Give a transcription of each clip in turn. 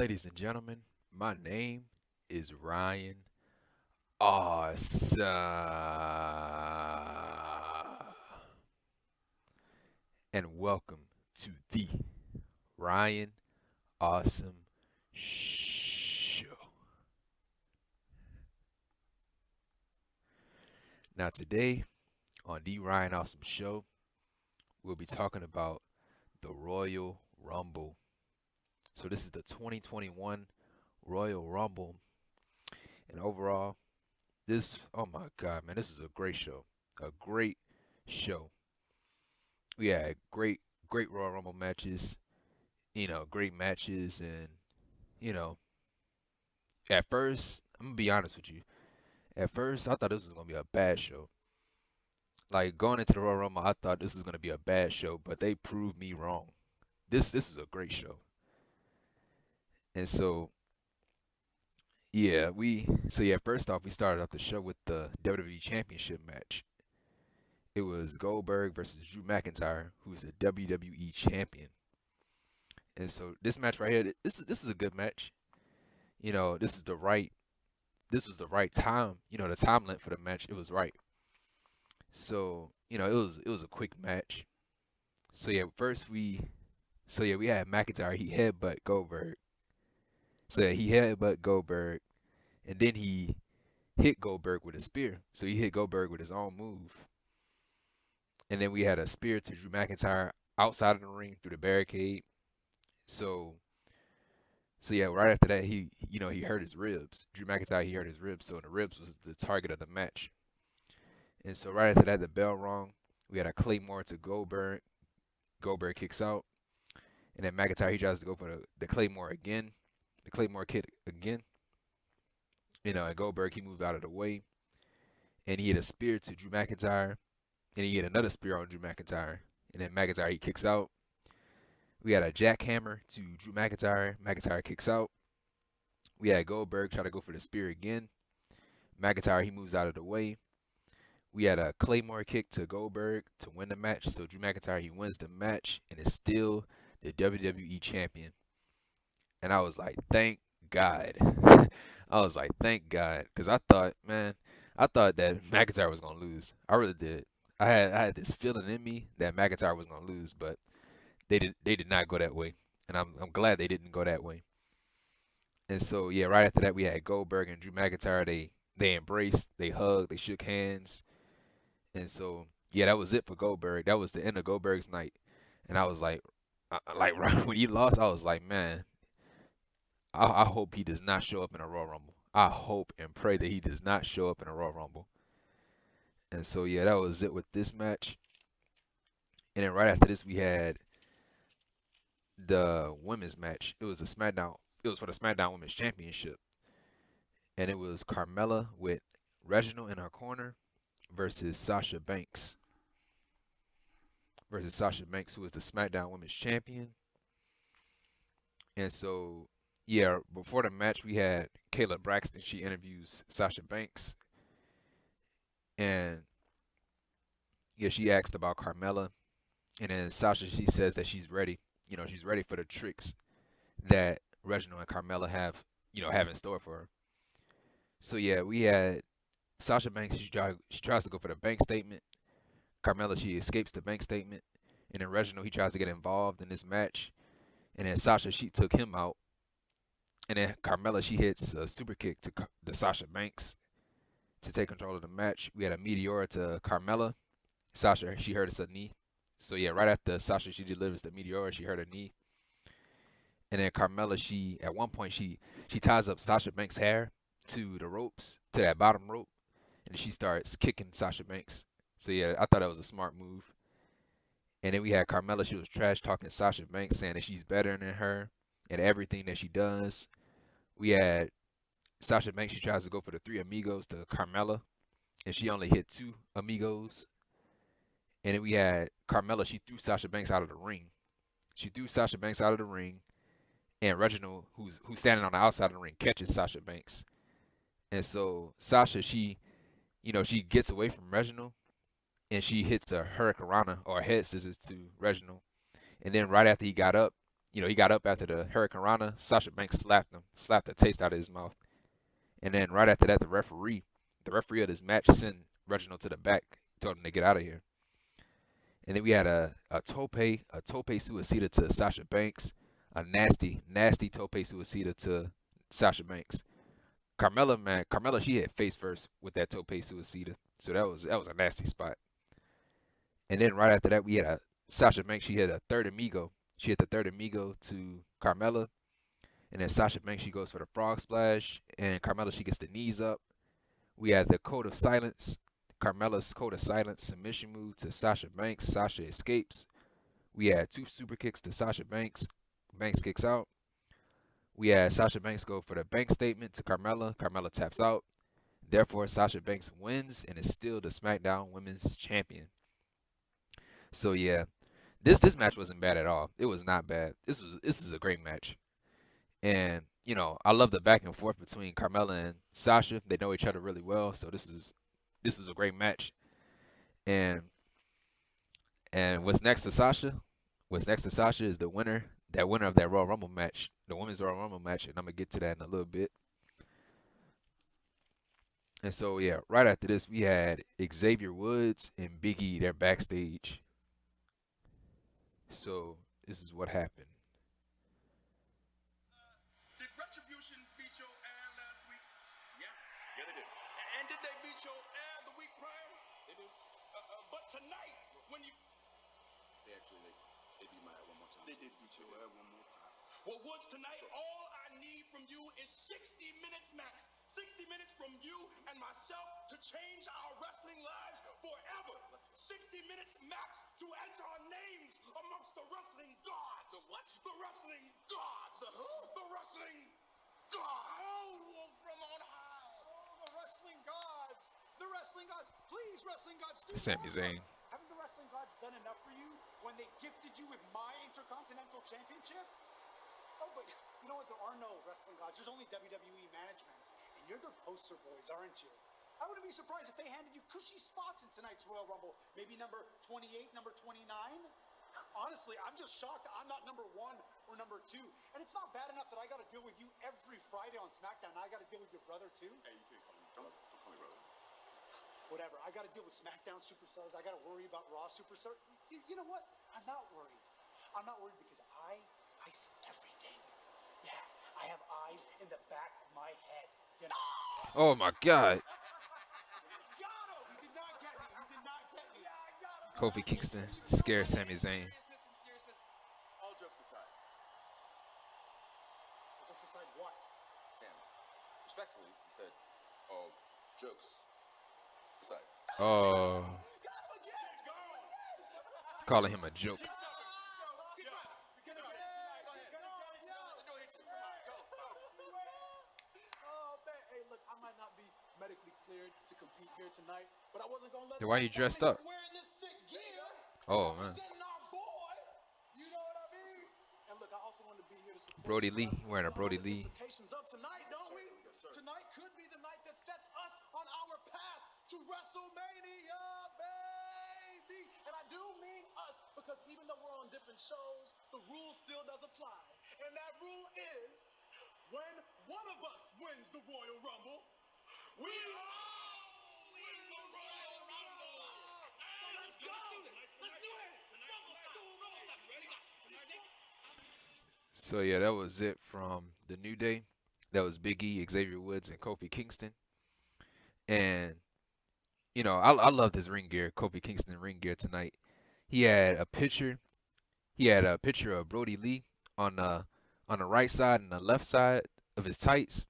Ladies and gentlemen, my name is Ryan Awesome. And welcome to the Ryan Awesome Show. Now, today on the Ryan Awesome Show, we'll be talking about the Royal Rumble. So, this is the 2021 Royal Rumble. And overall, oh my God, man, this is a great show. A great show. We had great Royal Rumble matches, great matches. And, you know, at first, I'm going to be honest with you. At first, I thought this was going to be a bad show. Like, going into the Royal Rumble, I thought this was going to be a bad show, but they proved me wrong. This is a great show. And so, first off, we started off the show with the WWE Championship match. It was Goldberg versus Drew McIntyre, who's the WWE champion. And so this match right here, this is a good match. This was the right time. The time length for the match, it was right. So, it was a quick match. We had McIntyre, he headbutt Goldberg. He headbutt Goldberg, and then he hit Goldberg with a spear. So he hit Goldberg with his own move. And then we had a spear to Drew McIntyre outside of the ring through the barricade. Right after that, he hurt his ribs. Drew McIntyre, he hurt his ribs, so the ribs was the target of the match. And so right after that, the bell rung. We had a Claymore to Goldberg. Goldberg kicks out. And then McIntyre, he tries to go for the Claymore again. The Claymore kick again. And Goldberg, he moved out of the way. And he hit a spear to Drew McIntyre. And he hit another spear on Drew McIntyre. And then McIntyre, he kicks out. We had a jackhammer to Drew McIntyre. McIntyre kicks out. We had Goldberg try to go for the spear again. McIntyre, he moves out of the way. We had a Claymore kick to Goldberg to win the match. So Drew McIntyre, he wins the match and is still the WWE champion. And I was like, thank God. I was like, thank God. Because I thought that McIntyre was going to lose. I really did. I had this feeling in me that McIntyre was going to lose, but they did not go that way. And I'm glad they didn't go that way. And so, right after that, we had Goldberg and Drew McIntyre. They embraced, they hugged, they shook hands. And so, that was it for Goldberg. That was the end of Goldberg's night. And I was like right when he lost, I was like, man, I hope he does not show up in a Royal Rumble. I hope and pray that he does not show up in a Royal Rumble. And so, that was it with this match. And then right after this, we had the women's match. It was a SmackDown. It was for the SmackDown Women's Championship. And it was Carmella with Reginald in her corner versus Sasha Banks. Who is the SmackDown Women's Champion. And so, before the match, we had Kayla Braxton. She interviews Sasha Banks. And, she asked about Carmella. And then Sasha, she says that she's ready. She's ready for the tricks that Reginald and Carmella have in store for her. So, we had Sasha Banks. She tries to go for the bank statement. Carmella, she escapes the bank statement. And then Reginald, he tries to get involved in this match. And then Sasha, she took him out. And then Carmella, she hits a super kick to Sasha Banks to take control of the match. We had a Meteora to Carmella. Sasha, she hurt her knee. So, right after Sasha, she delivers the Meteora, she hurt her knee. And then Carmella, at one point, she ties up Sasha Banks' hair to the ropes, to that bottom rope. And she starts kicking Sasha Banks. So, I thought that was a smart move. And then we had Carmella, she was trash talking Sasha Banks, saying that she's better than her and everything that she does. We had Sasha Banks, she tries to go for the 3 amigos to Carmella, and she only hit 2 amigos. And then we had Carmella, she threw Sasha Banks out of the ring. And Reginald, who's standing on the outside of the ring, catches Sasha Banks. And so Sasha, she gets away from Reginald, and she hits a hurricanrana or a head scissors to Reginald. And then right after he got up, he got up after the Hurricane Rana. Sasha Banks slapped him, slapped the taste out of his mouth. And then right after that, the referee of this match sent Reginald to the back, told him to get out of here. And then we had a tope suicida to Sasha Banks, a nasty tope suicida to Sasha Banks. Carmella, she hit face first with that tope suicida, so that was a nasty spot. And then right after that, we had a Sasha Banks. She hit a third amigo. She hit the third amigo to Carmella, and then Sasha Banks, she goes for the frog splash, and Carmella, she gets the knees up. We had the code of silence. Carmella's code of silence submission move to Sasha Banks. Sasha escapes. We had 2 super kicks to Sasha Banks. Banks kicks out. We had Sasha Banks go for the bank statement to Carmella. Carmella taps out. Therefore, Sasha Banks wins and is still the SmackDown Women's Champion. So yeah, this match wasn't bad at all. It was not bad. This is a great match. And I love the back and forth between Carmella and Sasha. They know each other really well, so this was a great match. And what's next for Sasha? What's next for Sasha is the winner of that Royal Rumble match, the Women's Royal Rumble match, and I'm gonna get to that in a little bit. And so yeah, right after this, we had Xavier Woods and Big E there backstage. So this is what happened. Did Retribution beat your ass last week? Yeah, they did. And did they beat your ass the week prior? They did. But tonight, when you... They beat my ass one more time. They did beat your ass one more time. Well, Woods, tonight, all I need from you is 60 minutes max. 60 minutes from you and myself to change our wrestling lives forever. 60 minutes max to etch our names amongst the wrestling gods. The what? The wrestling gods. The who? The wrestling gods. Oh, from on high. Oh, the wrestling gods. The wrestling gods. Please, wrestling gods, do Sami Zayn. Haven't the wrestling gods done enough for you when they gifted you with my Intercontinental Championship? Oh, but you know what? There are no wrestling gods. There's only WWE management. And you're their poster boys, aren't you? I wouldn't be surprised if they handed you cushy spots in tonight's Royal Rumble. Maybe number 28, number 29. Honestly, I'm just shocked I'm not number 1 or number 2. And it's not bad enough that I got to deal with you every Friday on Smackdown. Now I got to deal with your brother, too. Hey, you can't call me. Don't call me brother. Whatever. I got to deal with Smackdown superstars. I got to worry about Raw superstars. You know what? I'm not worried. I'm not worried because I see everything. Yeah, I have eyes in the back of my head. You know? Oh my God. Kofi Kingston scared Sami Zayn. All jokes aside. All jokes aside what? Sam, respectfully, he said, all jokes aside. Oh, calling him a joke. Medically cleared to compete here tonight, but I wasn't gonna let. Then why you dressed up? Oh man. You know what I mean? And look, I also want to be here to support Brody Lee, wearing a Brody Lee. Of tonight, don't we? Yes, tonight could be the night that sets us on our path to WrestleMania, baby. And I do mean us because even though we're on different shows, the rule still does apply. And that rule is when one of us wins the Royal Rumble, we all win the Royal Rumble! So let's go! Let's do it! So yeah, that was it from the New Day. That was Big E, Xavier Woods, and Kofi Kingston. And I love this ring gear, Kofi Kingston ring gear tonight. He had a picture. He had a picture of Brody Lee on the right side and the left side of his tights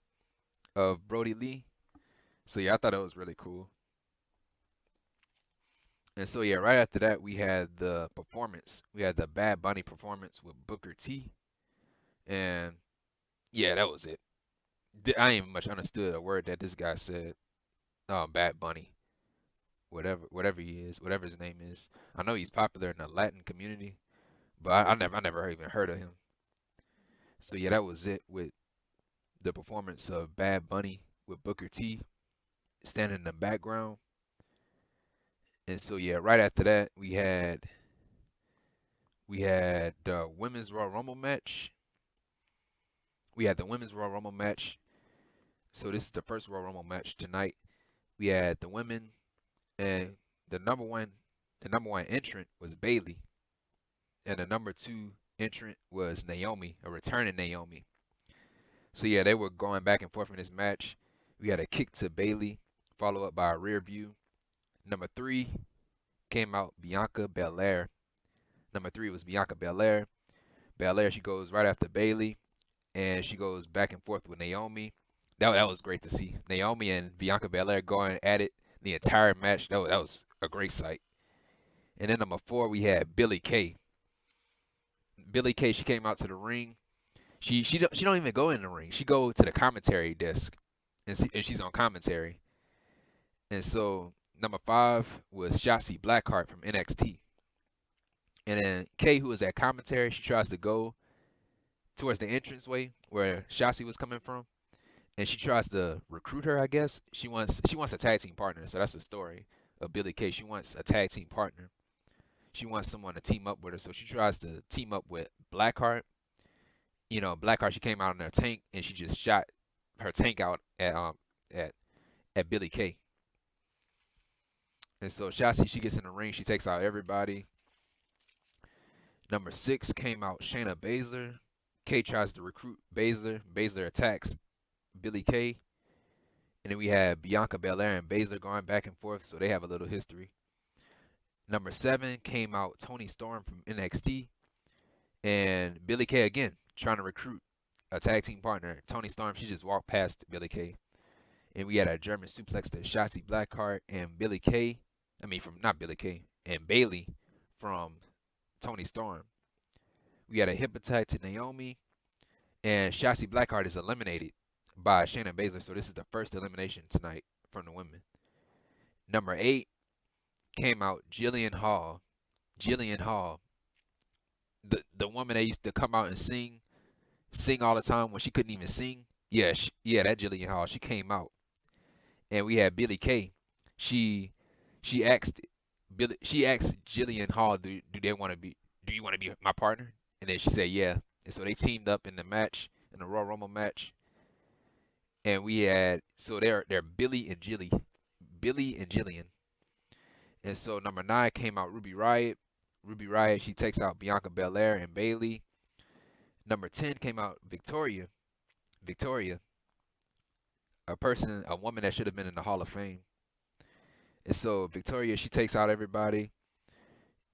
of Brody Lee. So yeah, I thought that was really cool. And so yeah, right after that we had the performance. We had the Bad Bunny performance with Booker T. And yeah, that was it. I ain't much understood a word that this guy said. Bad Bunny. Whatever he is, whatever his name is. I know he's popular in the Latin community, but I never even heard of him. So yeah, that was it with the performance of Bad Bunny with Booker T standing in the background. And so yeah, right after that we had We had the Women's Royal Rumble match. We had the Women's Royal Rumble match. So this is the first Royal Rumble match tonight. We had the women, and the number one, the number one entrant was Bayley, and the number two entrant was Naomi, a returning Naomi. So yeah, they were going back and forth in this match. We had a kick to Bayley, followed up by a rear view. Number three came out Bianca Belair. Number three was Bianca Belair. Belair, she goes right after Bayley, and she goes back and forth with Naomi. That was great to see. Naomi and Bianca Belair going at it the entire match. That was a great sight. And then number four, we had Billie Kay. Billie Kay, she came out to the ring. She don't even go in the ring. She go to the commentary desk, and she's on commentary. And so number five was Shotzi Blackheart from NXT. And then Kay, who was at commentary, she tries to go towards the entranceway where Shotzi was coming from, and she tries to recruit her. I guess she wants a tag team partner. So that's the story of Billie Kay. She wants a tag team partner. She wants someone to team up with her. So she tries to team up with Blackheart. You know, Blackheart, she came out in her tank and she just shot her tank out at Billie Kay. And so Shotzi, she gets in the ring, she takes out everybody. Number six came out Shayna Baszler. Kay tries to recruit Baszler. Baszler attacks Billie Kay. And then we have Bianca Belair and Baszler going back and forth, so they have a little history. Number seven came out Toni Storm from NXT. And Billie Kay again, trying to recruit a tag team partner. Toni Storm, she just walked past Billie Kay. And we had a German suplex to Shotzi Blackheart and Billie Kay. Not Billie Kay, and Bayley from Toni Storm. We had a hip attack to Naomi. And Shotzi Blackheart is eliminated by Shayna Baszler. So this is the first elimination tonight from the women. Number 8 came out Jillian Hall. Jillian Hall, the woman that used to come out and sing all the time when she couldn't even sing. Yeah, that Jillian Hall. She came out, and we had Billie Kay. She asked Jillian Hall, do you want to be my partner? And then she said yeah. And so they teamed up in the match, in the Royal Rumble match. And we had, so they're Billy and Jillian. And so number 9 came out Ruby Riott. Ruby Riott, she takes out Bianca Belair and Bayley. Number 10 came out Victoria. Victoria, a woman that should have been in the Hall of Fame. And so Victoria, she takes out everybody.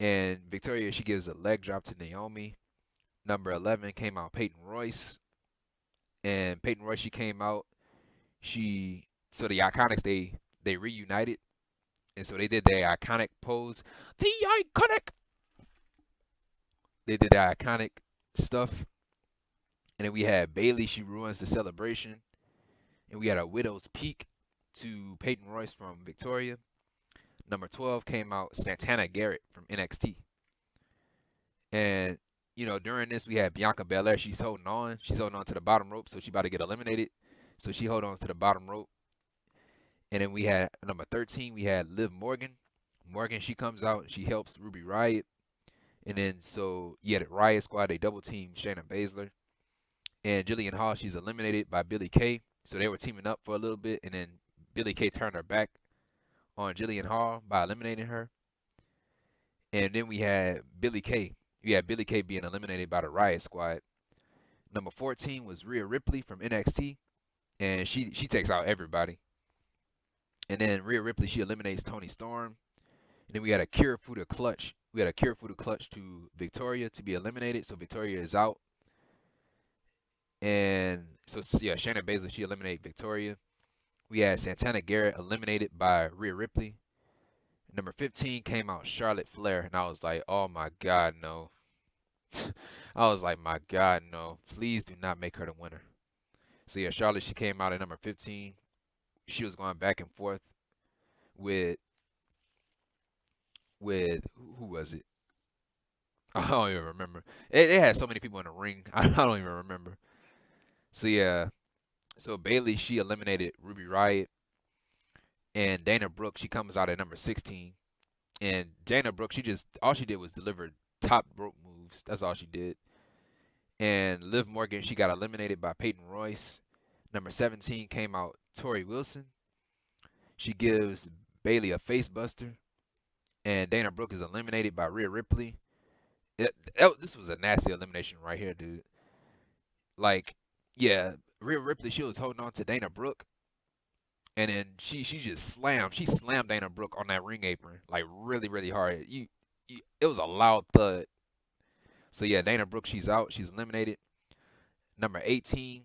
And Victoria, she gives a leg drop to Naomi. Number 11 came out Peyton Royce. And Peyton Royce, she came out. So the Iconics, they reunited. And so they did their iconic pose. The iconic! They did their iconic stuff. And then we had Bayley, she ruins the celebration. And we had a widow's peak to Peyton Royce from Victoria. Number 12 came out Santana Garrett from NXT. And, during this, we had Bianca Belair. She's holding on. She's holding on to the bottom rope, so she's about to get eliminated. So she held on to the bottom rope. And then we had number 13, we had Liv Morgan. Morgan, she comes out and she helps Ruby Riott. And then so the Riott Squad, they double team Shayna Baszler. And Jillian Hall, she's eliminated by Billie Kay. So they were teaming up for a little bit, and then Billie Kay turned her back on Jillian Hall by eliminating her. And then we had Billie Kay. We had Billie Kay being eliminated by the Riott Squad. Number 14 was Rhea Ripley from NXT. And she takes out everybody. And then Rhea Ripley, she eliminates Toni Storm. And then we had a Kirifuda clutch. We had a Kirifuda clutch to Victoria to be eliminated. So Victoria is out. And so, Shayna Baszler, she eliminated Victoria. We had Santana Garrett eliminated by Rhea Ripley. Number 15 came out Charlotte Flair. And I was like, oh my God, no. I was like, my God, no. Please do not make her the winner. So Charlotte, she came out at number 15. She was going back and forth with who was it? I don't even remember. They had so many people in the ring. I don't even remember. So so Bayley, she eliminated Ruby Riott. And Dana Brooke, she comes out at number 16. And Dana Brooke, all she did was deliver top rope moves. moves. That's all she did. And Liv Morgan, she got eliminated by Peyton Royce. Number 17 came out Tori Wilson. She gives Bailey a face buster. And Dana Brooke is eliminated by Rhea Ripley. This was a nasty elimination right here, dude. Like, yeah, Rhea Ripley, she was holding on to Dana Brooke. And then she just slammed. She slammed Dana Brooke on that ring apron. Like, really, really hard. It was a loud thud. So, yeah, Dana Brooke, she's out. She's eliminated. Number 18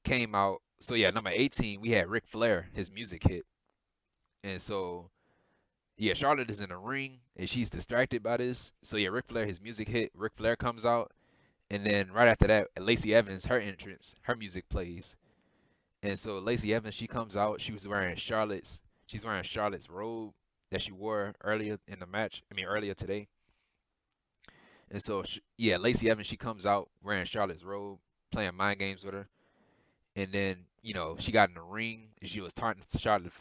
came out. So, yeah, number 18, we had Ric Flair. His music hit. And so, yeah, Charlotte is in the ring, and she's distracted by this. So, yeah, Ric Flair, his music hit. Ric Flair comes out. And then right after that, Lacey Evans, her entrance, her music plays. And so Lacey Evans, she comes out. She's wearing Charlotte's robe that she wore earlier in the match. Earlier today. And so, yeah, Lacey Evans, she comes out wearing Charlotte's robe, playing mind games with her. And then, she got in the ring and she was taunting Charlotte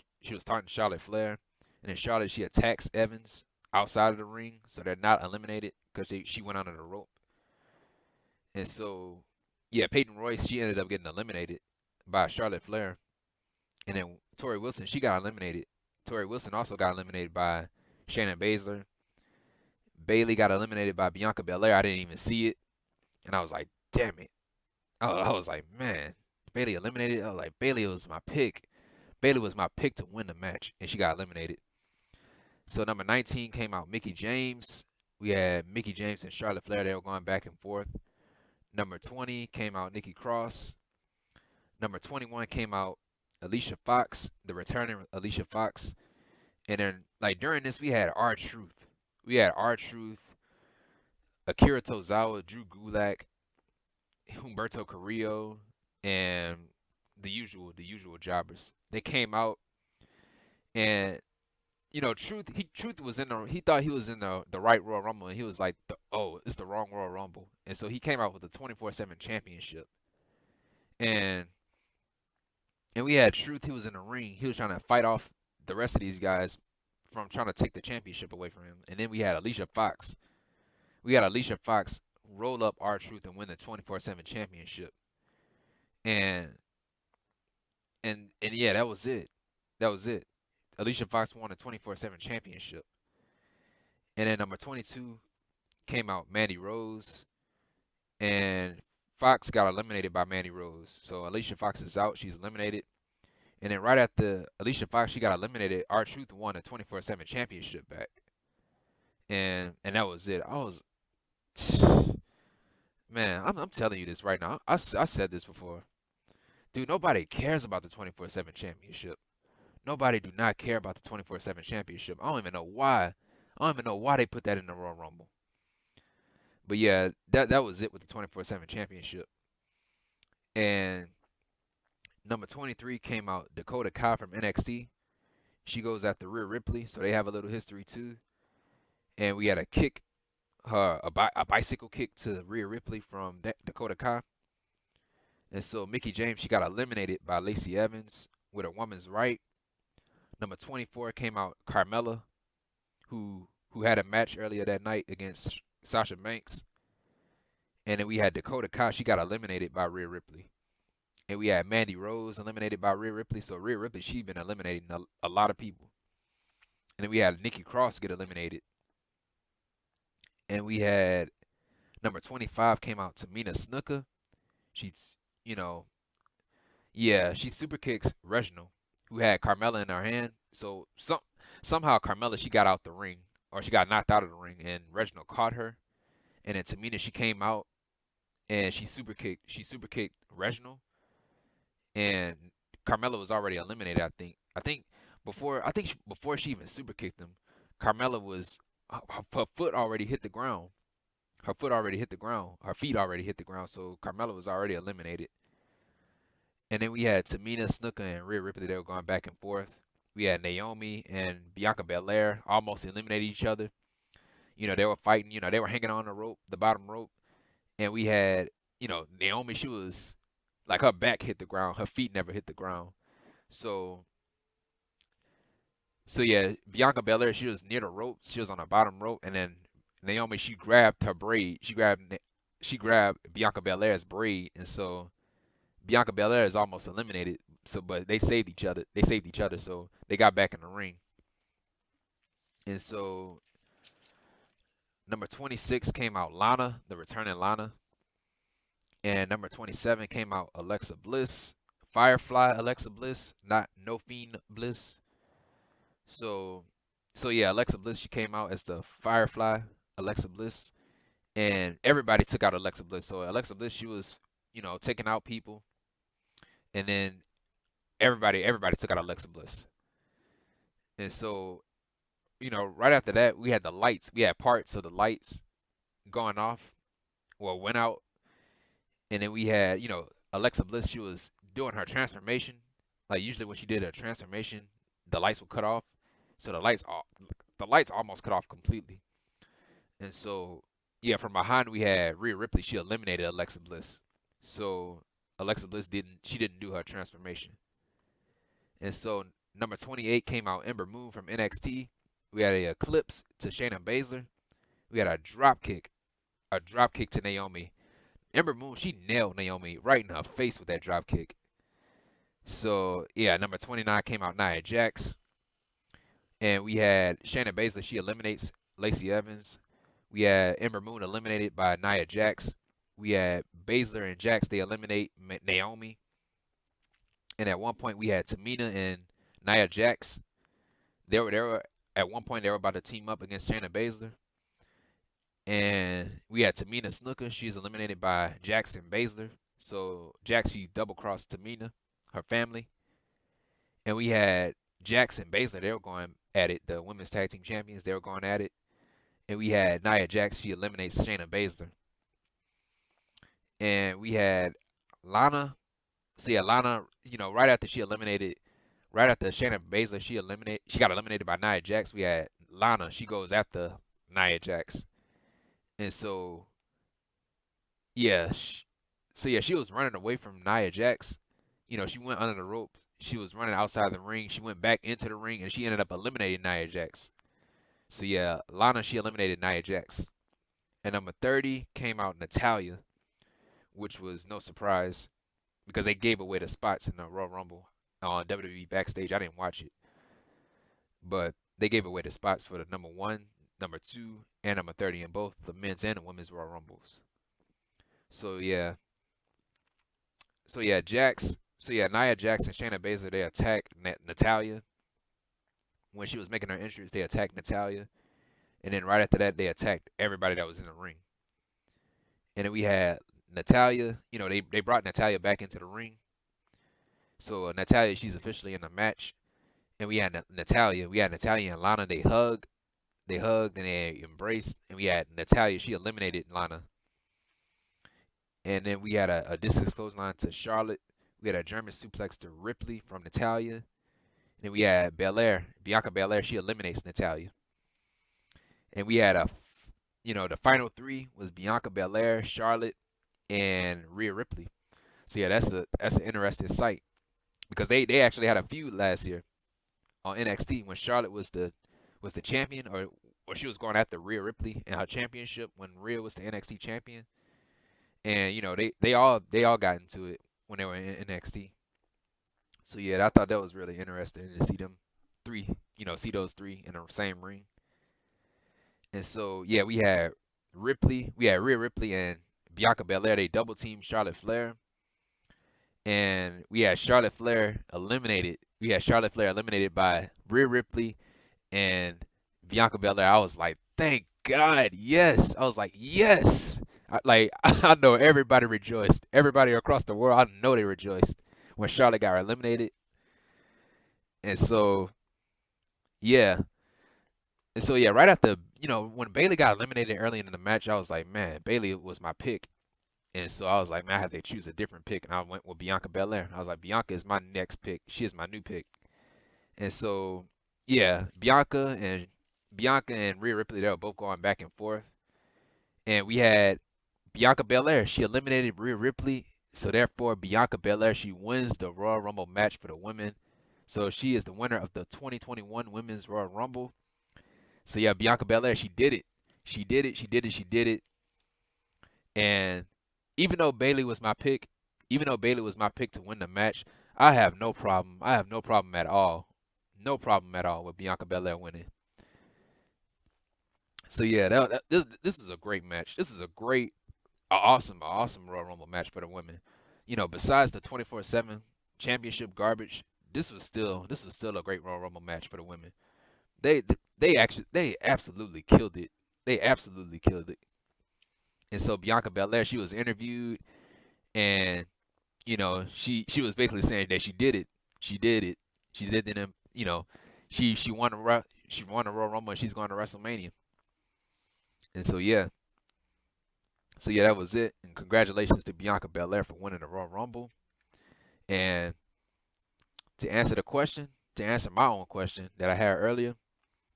Flair. And then Charlotte, she attacks Evans outside of the ring, so they're not eliminated because she went under the rope. And so, yeah, Peyton Royce, she ended up getting eliminated by Charlotte Flair. And then Tori Wilson, she got eliminated. Tori Wilson also got eliminated by Shayna Baszler. Bailey got eliminated by Bianca Belair. I didn't even see it. And I was like, damn it. I was like, man, Bailey eliminated. I was like, Bailey was my pick. Bailey was my pick to win the match. And she got eliminated. So number 19 came out Mickie James. We had Mickie James and Charlotte Flair. They were going back and forth. Number 20 came out Nikki Cross. Number 21 came out Alicia Fox, the returning Alicia Fox. And then, like, during this, we had R-Truth. We had R-Truth, Akira Tozawa, Drew Gulak, Humberto Carrillo, and the usual jobbers. They came out, and Truth was he thought he was in the right Royal Rumble, and he was like, it's the wrong Royal Rumble. And so he came out with the 24/7 championship. And we had Truth, he was in the ring. He was trying to fight off the rest of these guys from trying to take the championship away from him. And then we had Alicia Fox. Roll up R-Truth and win the 24/7 championship. And yeah, that was it. Alicia Fox won the 24/7 championship. And then number 22 came out Mandy Rose. And Fox got eliminated by Mandy Rose. So Alicia Fox is out. She's eliminated. And then right after Alicia Fox, she got eliminated, R-Truth won the 24/7 championship back. And that was it. Man, I'm telling you this right now. I said this before. Dude, nobody cares about the 24/7 championship. Nobody do not care about the 24/7 championship. I don't even know why. They put that in the Royal Rumble. But yeah, that was it with the 24/7 championship. And number 23 came out Dakota Kai from NXT. She goes after Rhea Ripley, so they have a little history too. And we had a bicycle kick to Rhea Ripley from Dakota Kai. And so Mickie James, she got eliminated by Lacey Evans with a woman's right. Number 24 came out Carmella, who had a match earlier that night against Sasha Banks. And then we had Dakota Kai. She got eliminated by Rhea Ripley. And we had Mandy Rose eliminated by Rhea Ripley. So Rhea Ripley, she's been eliminating a lot of people. And then we had Nikki Cross get eliminated. And we had number 25 came out Tamina Snuka. She's, she super kicks Reginald, who had Carmella in her hand. So somehow Carmella, she got out the ring, or she got knocked out of the ring, and Reginald caught her. And then Tamina, she came out and she super kicked Reginald. And Carmella was already eliminated, I think before she even super kicked him, Carmella was her foot already hit the ground. Her feet already hit the ground, so Carmella was already eliminated. And then we had Tamina Snuka and Rhea Ripley. They were going back and forth. We had Naomi and Bianca Belair almost eliminated each other. They were fighting. They were hanging on the bottom rope. And we had, Naomi, she was, like, her back hit the ground. Her feet never hit the ground. So yeah, Bianca Belair, she was near the rope. She was on the bottom rope. And then Naomi, she grabbed her braid. She grabbed Bianca Belair's braid, and so Bianca Belair is almost eliminated. So, but they saved each other. They saved each other, so they got back in the ring. And so number 26 came out Lana, the returning Lana, and number 27 came out Alexa Bliss, Firefly Alexa Bliss, not No Fiend Bliss. So, so yeah, Alexa Bliss, she came out as the Firefly Alexa Bliss, and everybody took out Alexa Bliss. So Alexa Bliss, she was, taking out people, and then everybody took out Alexa Bliss. And so, right after that, we had the lights. We had parts of the lights going off, well, went out, and then we had, Alexa Bliss. She was doing her transformation. Like usually when she did a transformation, the lights would cut off. So the lights almost cut off completely. And so, yeah, from behind we had Rhea Ripley. She eliminated Alexa Bliss. So Alexa Bliss didn't do her transformation. And so number 28 came out Ember Moon from NXT. We had a eclipse to Shayna Baszler. We had a drop kick to Naomi. Ember Moon, she nailed Naomi right in her face with that drop kick. So yeah, number 29 came out Nia Jax. And we had Shayna Baszler, she eliminates Lacey Evans. We had Ember Moon eliminated by Nia Jax. We had Baszler and Jax, they eliminate Naomi. And at one point we had Tamina and Nia Jax. At one point they were about to team up against Shayna Baszler. And we had Tamina Snuka. She's eliminated by Jax and Baszler. So Jax, she double crossed Tamina, her family. And we had Jax and Baszler. They were going at it. The women's tag team champions, they were going at it. And we had Nia Jax. She eliminates Shayna Baszler. And we had Lana. So yeah, Lana, right after Shayna Baszler, she got eliminated by Nia Jax. We had Lana. She goes after Nia Jax. And so, yeah, she was running away from Nia Jax. She went under the rope. She was running outside the ring. She went back into the ring, and she ended up eliminating Nia Jax. So, yeah, Lana, she eliminated Nia Jax. And number 30 came out Natalya, which was no surprise because they gave away the spots in the Royal Rumble on WWE Backstage. I didn't watch it. But they gave away the spots for the number 1, number 2, and number 30 in both the men's and the women's Royal Rumbles. So yeah, Nia Jax and Shayna Baszler, they attacked Natalya. When she was making her entrance, they attacked Natalya, and then right after that, they attacked everybody that was in the ring. And then we had Natalya. They brought Natalya back into the ring. So Natalya, she's officially in the match, and we had Natalya. We had Natalya and Lana. They hugged and they embraced, and we had Natalya. She eliminated Lana. And then we had a discus clothesline to Charlotte. We had a German suplex to Ripley from Natalya. And then we had Bianca Belair. She eliminates Natalya. And we had the final 3 was Bianca Belair, Charlotte, and Rhea Ripley. So yeah, that's an interesting sight because they actually had a feud last year on NXT when Charlotte was the champion, or she was going after Rhea Ripley in her championship when Rhea was the NXT champion. And they all got into it when they were in NXT. So yeah, I thought that was really interesting to see them 3, see those 3 in the same ring. And so yeah, we had Rhea Ripley and Bianca Belair. They double teamed Charlotte Flair. And we had Charlotte Flair eliminated. By Rhea Ripley and Bianca Belair. I was like, thank God, yes. I was like, yes. I know everybody rejoiced. Everybody across the world, I know they rejoiced when Charlotte got eliminated. And so, yeah. Right after, when Bayley got eliminated early in the match, I was like, man, Bayley was my pick. And so I was like, man, I had to choose a different pick. And I went with Bianca Belair. I was like, Bianca is my next pick. She is my new pick. And so, yeah, Bianca and Rhea Ripley, they were both going back and forth. And we had Bianca Belair. She eliminated Rhea Ripley. So therefore, Bianca Belair, she wins the Royal Rumble match for the women. So she is the winner of the 2021 Women's Royal Rumble. So yeah, Bianca Belair, she did it. She did it. She did it. She did it. And even though Bailey was my pick, to win the match, I have no problem. I have no problem at all. No problem at all with Bianca Belair winning. So yeah, this is a great match. This is awesome Royal Rumble match for the women. Besides the 24/7 championship garbage, this was still a great Royal Rumble match for the women. They absolutely killed it. They absolutely killed it. And so Bianca Belair, she was interviewed, and she was basically saying that she did it. She did it. She did it. And she won the Royal Rumble, and she's going to WrestleMania. And so yeah, that was it. And congratulations to Bianca Belair for winning the Royal Rumble. And to answer my own question that I had earlier,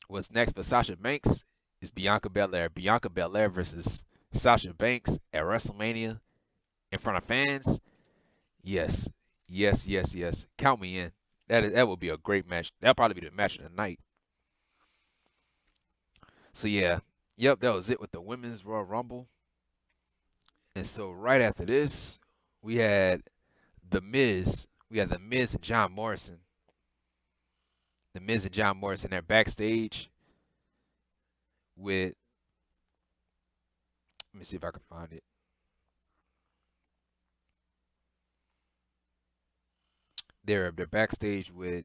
what's next for Sasha Banks is Bianca Belair. Bianca Belair versus Sasha Banks at WrestleMania in front of fans. Yes. Count me in. That will be a great match. That'll probably be the match of the night. So yeah, that was it with the women's Royal Rumble. And so right after this, we had The Miz. We had The Miz and John Morrison. The Miz and John Morrison are backstage with, let me see if I can find it. They're backstage with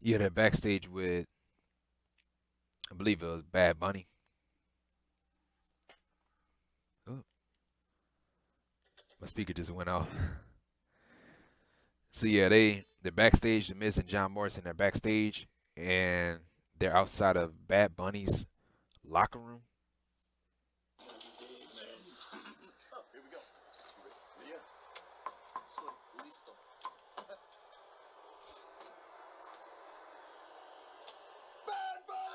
they're backstage with, I believe it was Bad Bunny. Oh, my speaker just went off. So yeah, they're backstage. The Miz and John Morrison are backstage, and they're outside of Bad Bunny's locker room. Oh, here we go. Yeah. Listo. Bad Bunny!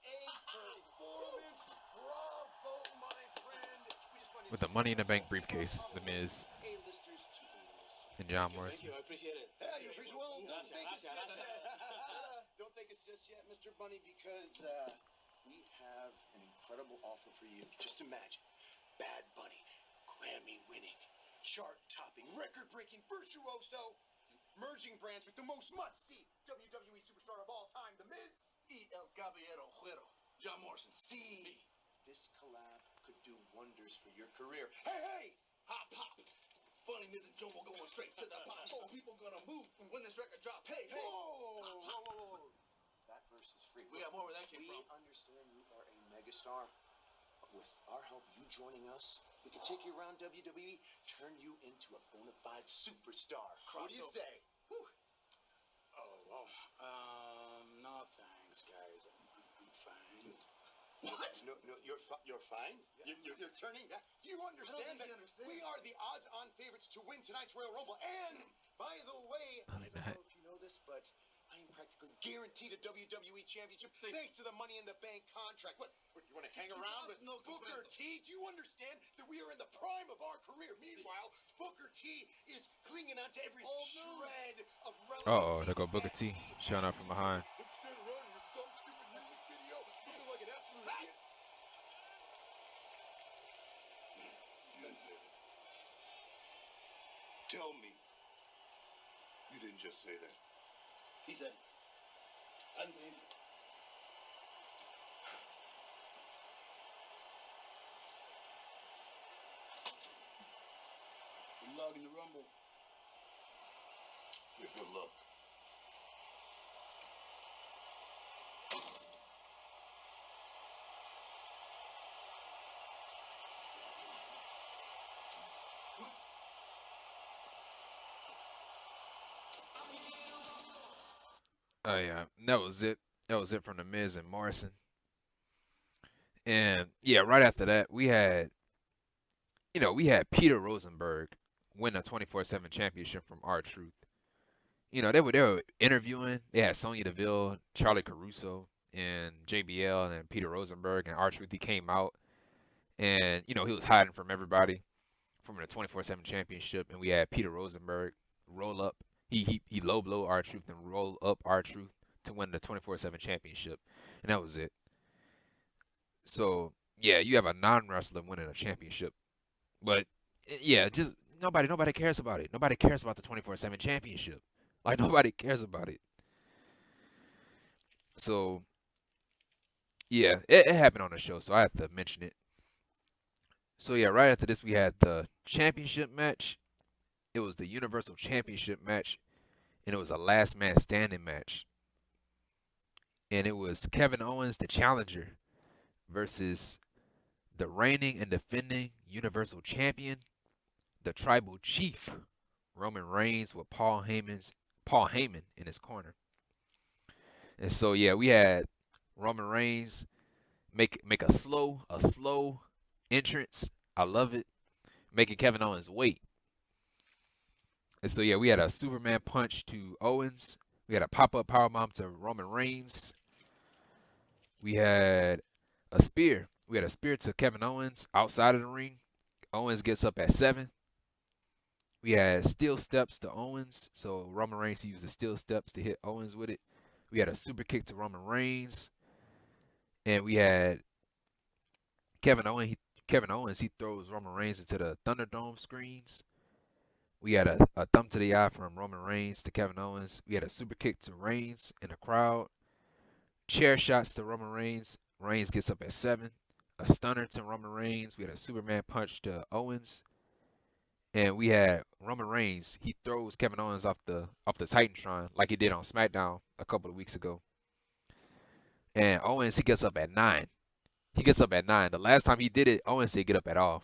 What a performance! Bravo, my friend. We just wanted With the Money in the Bank briefcase, The Miz and John Morrison. Thank you, I appreciate it. Hey, you appreciate well, don't think it's just yet. Don't think it's just yet, Mr. Bunny, because we have an incredible offer for you. Just imagine, Bad Bunny, Grammy-winning, chart-topping, record-breaking virtuoso, merging brands with the most must-see WWE superstar of all time, The Miz, y El Caballero Güero, John Morrison. See, this collab could do wonders for your career. Hey! Hop, hop! Bunny, Miz, and Joe will going straight to the bottom. Oh, people gonna move when this record drop. Hey! Whoa! That verse is free. We got more where that came from. We understand you are a megastar. But with our help, you joining us, we can take you around WWE, turn you into a bona fide superstar. What do you say? Whew. No thanks, guys. I'm fine. What? No, you're fine? Yeah. You're turning that? Do you understand that we are the odds-on favorites to win tonight's Royal Rumble? And, by the way, I don't know if you know this, but I am practically guaranteed a WWE Championship thanks to the Money in the Bank contract. What you want to hang around with Booker T? Do you understand that we are in the prime of our career? Meanwhile, Booker T is clinging on to every shred of relevancy. Uh-oh, there go Booker T showing up from behind. Instead of running your dumb, stupid music video, looking like an absolute idiot. Tell me, you didn't just say that. He said, Anthony. We're logging the Rumble. Yeah, good luck. Oh yeah, that was it. That was it from The Miz and Morrison. And yeah, right after that, we had Peter Rosenberg win a 24/7 championship from R-Truth. They were interviewing. They had Sonya Deville, Charlie Caruso, and JBL, and Peter Rosenberg and R-Truth. He came out, and he was hiding from everybody from the 24/7 championship, and we had Peter Rosenberg roll up. He low blow R-Truth and roll up R-Truth to win the 24/7 championship, and that was it. So yeah, you have a non-wrestler winning a championship, but yeah, just nobody cares about it. Nobody cares about the 24/7 championship. Like nobody cares about it. So yeah, it happened on the show, so I have to mention it. So yeah, right after this we had the championship match. It was the Universal Championship match, and it was a last man standing match. And it was Kevin Owens, the challenger, versus the reigning and defending Universal Champion, the Tribal Chief, Roman Reigns, with Paul Heyman in his corner. And so yeah, we had Roman Reigns make a slow entrance. I love it, making Kevin Owens wait. And so yeah, we had a Superman punch to Owens. We had a pop-up powerbomb to Roman Reigns. We had a spear. We had a spear to Kevin Owens outside of the ring. Owens gets up at 7. We had steel steps to Owens. So Roman Reigns used the steel steps to hit Owens with it. We had a super kick to Roman Reigns. And we had Kevin Owens, he throws Roman Reigns into the Thunderdome screens. We had a thumb to the eye from Roman Reigns to Kevin Owens. We had a super kick to Reigns in the crowd. Chair shots to Roman Reigns. Reigns gets up at 7. A stunner to Roman Reigns. We had a Superman punch to Owens. And we had Roman Reigns. He throws Kevin Owens off the Titantron like he did on Smackdown a couple of weeks ago. And Owens, he gets up at 9. He gets up at 9. The last time he did it, Owens didn't get up at all.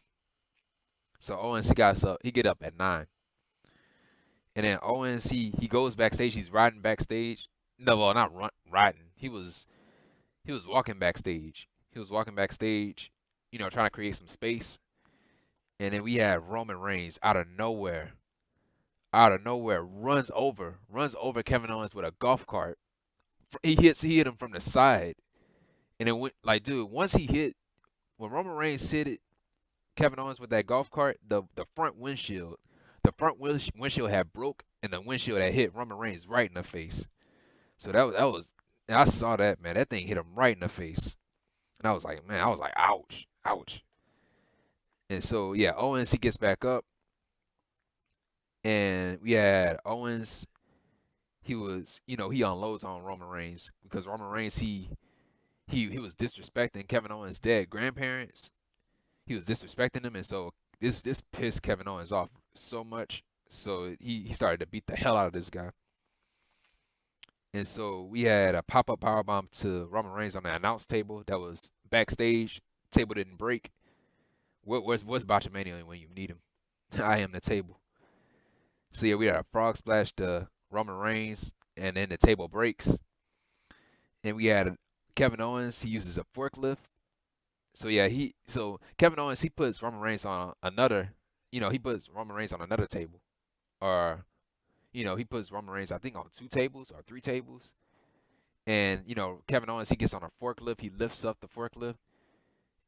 So Owens, he get up at 9. And then Owens, he goes backstage. He's riding backstage. No, well, not riding. He was walking backstage. He was walking backstage, trying to create some space. And then we had Roman Reigns out of nowhere, runs over Kevin Owens with a golf cart. He hit him from the side. And it went like, dude, when Roman Reigns hit it, Kevin Owens with that golf cart, the front windshield had broke, and the windshield had hit Roman Reigns right in the face. So that was, I saw that, man. That thing hit him right in the face, and I was like, ouch. And so yeah, Owens, he gets back up, and we had Owens. He was, he unloads on Roman Reigns because Roman Reigns, he was disrespecting Kevin Owens' dead grandparents. He was disrespecting them, and so this pissed Kevin Owens off so much. So he started to beat the hell out of this guy. And so we had a pop-up powerbomb to Roman Reigns on the announce table that was backstage. Table didn't break. Where's Botchamania when you need him? I am the table. So yeah, we had a frog splash to Roman Reigns, and then the table breaks. And we had Kevin Owens. He uses a forklift. So yeah, Kevin Owens, he puts Roman Reigns on another. He puts Roman Reigns on another table, or he puts Roman Reigns, I think, on 2 tables or 3 tables. And Kevin Owens, he gets on a forklift. He lifts up the forklift,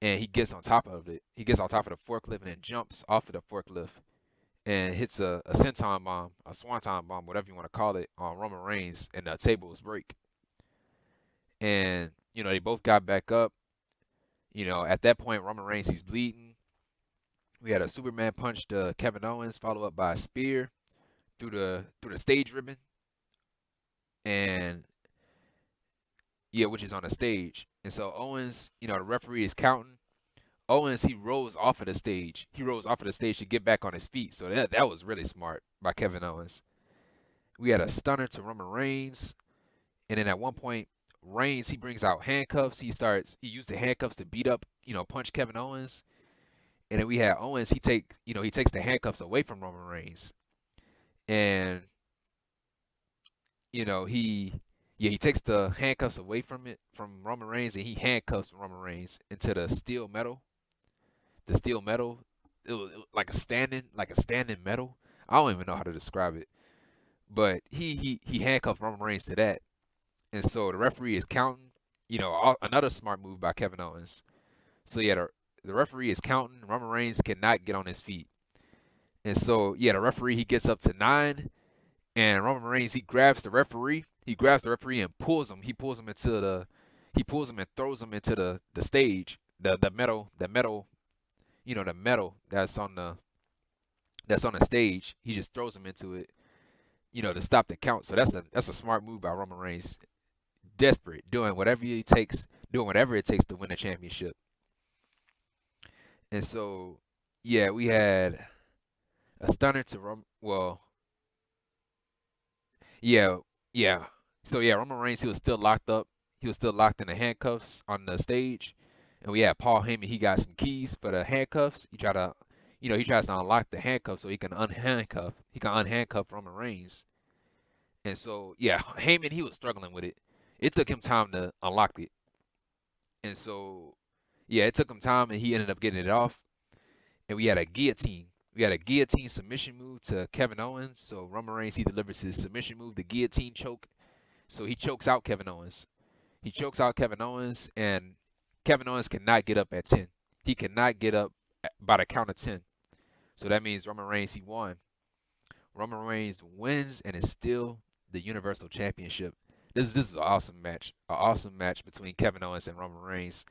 and he gets on top of it. He gets on top of the forklift and then jumps off of the forklift and hits a senton bomb, a swanton bomb, whatever you want to call it, on Roman Reigns, and the tables break. And they both got back up. At that point, Roman Reigns, he's bleeding. We had a Superman punch to Kevin Owens, followed up by a spear through the stage ribbon, and yeah, which is on the stage. And so Owens, the referee is counting. Owens, he rose off of the stage. He rose off of the stage to get back on his feet. So that was really smart by Kevin Owens. We had a stunner to Roman Reigns, and then at one point, Reigns, he brings out handcuffs. He used the handcuffs to beat up, punch Kevin Owens. And then we had Owens, he takes the handcuffs away from Roman Reigns. And he takes the handcuffs away from Roman Reigns, and he handcuffs Roman Reigns into the steel metal. The steel metal, it was like a standing metal. I don't even know how to describe it. But he handcuffed Roman Reigns to that. And so the referee is counting, another smart move by Kevin Owens. So yeah, the referee is counting. Roman Reigns cannot get on his feet. And so yeah, the referee he gets up to 9, and Roman Reigns he grabs the referee. He grabs the referee and pulls him. He pulls him and throws him into the stage, the metal, the metal that's on the stage. He just throws him into it, to stop the count. So that's a smart move by Roman Reigns. Desperate, doing whatever it takes to win a championship. And so, yeah, we had a stunner to well, yeah, yeah. So yeah, Roman Reigns he was still locked up. He was still locked in the handcuffs on the stage, and we had Paul Heyman. He got some keys for the handcuffs. He tries to unlock the handcuffs so he can unhandcuff. He can unhandcuff Roman Reigns. And so yeah, Heyman he was struggling with it. It took him time to unlock it, and so yeah, it took him time, and he ended up getting it off. And we had a guillotine. We had a guillotine submission move to Kevin Owens. So Roman Reigns he delivers his submission move, the guillotine choke. So he chokes out Kevin Owens. He chokes out Kevin Owens, and Kevin Owens cannot get up at 10. He cannot get up by the count of 10. So that means Roman Reigns he won. Roman Reigns wins and is still the Universal Championship. This is an awesome match. An awesome match between Kevin Owens and Roman Reigns.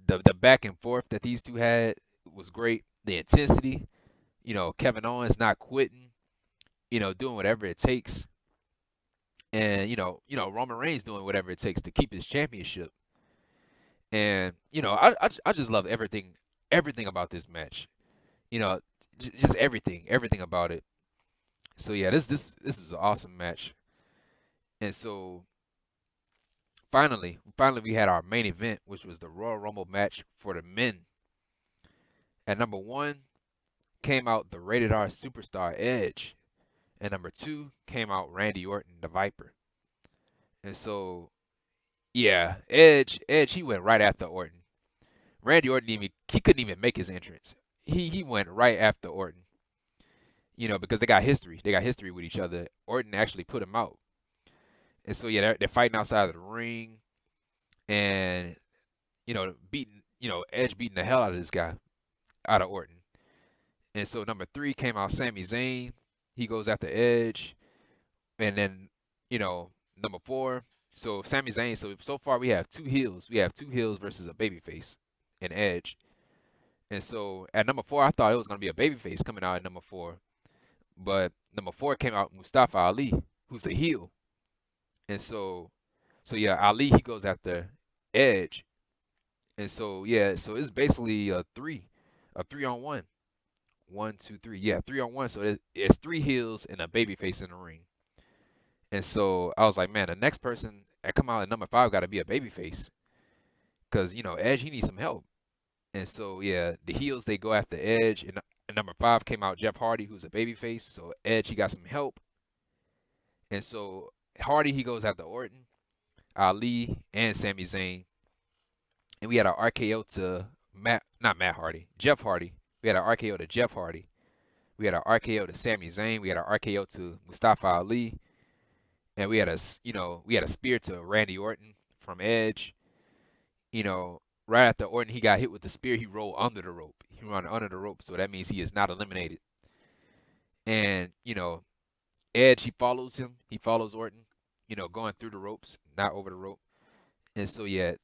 The back and forth that these two had was great. The intensity, Kevin Owens not quitting, doing whatever it takes. And Roman Reigns doing whatever it takes to keep his championship. And I just love everything about this match. Just everything about it. So yeah, this is an awesome match. And so finally we had our main event, which was the Royal Rumble match for the men. At number 1 came out the rated R superstar Edge. And number 2 came out Randy Orton, the Viper. And so yeah, Edge he went right after Orton. Randy Orton he couldn't even make his entrance. He went right after Orton. Because they got history. They got history with each other. Orton actually put him out. And so yeah, they're fighting outside of the ring, and Edge beating the hell out of this guy, out of Orton. And so number 3 came out Sami Zayn. He goes after Edge, and then number 4. So Sami Zayn. So far we have 2 heels. We have 2 heels versus a babyface, and Edge. And so at number 4, I thought it was gonna be a babyface coming out at number 4, but number 4 came out Mustafa Ali, who's a heel. And so yeah, Ali he goes after Edge. And so yeah, so it's basically a 3-on-1. 1, 2, 3. Yeah, 3-on-1. So it's 3 heels and a babyface in the ring. And so I was like, man, the next person that come out at number 5 got to be a babyface, because Edge he needs some help. And so yeah, the heels they go after Edge, and number 5 came out Jeff Hardy, who's a babyface. So Edge he got some help. And so Hardy he goes after Orton, Ali, and Sami Zayn. And we had an RKO to Jeff Hardy. We had an RKO to Jeff Hardy. We had an RKO to Sami Zayn. We had an RKO to Mustafa Ali. And we had a spear to Randy Orton from Edge. Right after Orton he got hit with the spear, he rolled under the rope. He ran under the rope, so that means he is not eliminated. And Edge he follows him. He follows Orton, going through the ropes, not over the rope. And so yeah,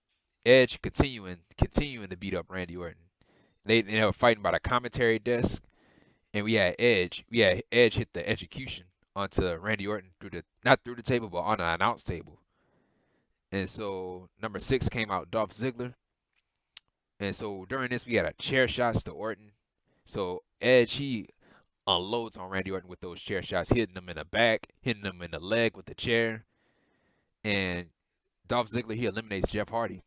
Edge continuing to beat up Randy Orton. They were fighting by the commentary desk, and we had Edge hit the execution onto Randy Orton not through the table, but on the announce table. And so number 6 came out Dolph Ziggler. And so during this we had a chair shots to Orton. So Edge he unloads on Randy Orton with those chair shots, hitting him in the back, hitting him in the leg with the chair. And Dolph Ziggler he eliminates Jeff Hardy.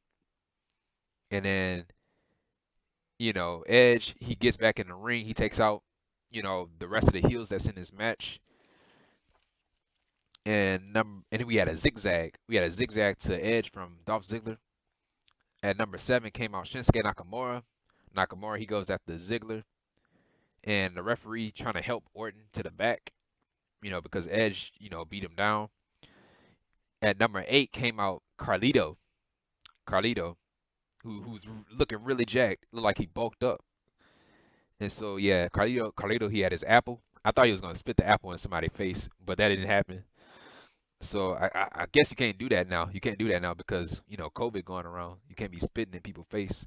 And then Edge he gets back in the ring. He takes out the rest of the heels that's in this match. And then we had a zigzag. We had a zigzag to Edge from Dolph Ziggler. At number 7 came out Shinsuke Nakamura. Nakamura he goes after Ziggler, and the referee trying to help Orton to the back, because Edge beat him down. At number 8 came out Carlito, who's looking really jacked, looked like he bulked up. And so yeah, Carlito he had his apple. I thought he was gonna spit the apple in somebody's face, but that didn't happen. So I guess you can't do that now. You can't do that now because COVID going around. You can't be spitting in people's face.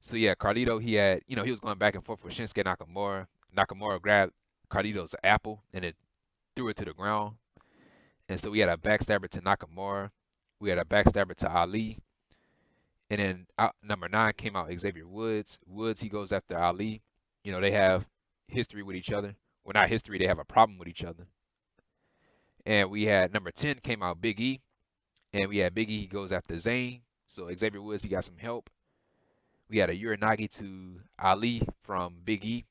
So yeah, Carlito he was going back and forth with Shinsuke Nakamura. Nakamura grabbed Carlito's apple and it threw it to the ground. And so we had a backstabber to Nakamura. We had a backstabber to Ali. And then number 9 came out Xavier Woods. Woods, he goes after Ali. They have history with each other. Well, not history, they have a problem with each other. And we had number 10 came out Big E. And we had Big E, he goes after Zayn. So Xavier Woods, he got some help. We had a Uranagi to Ali from Big E.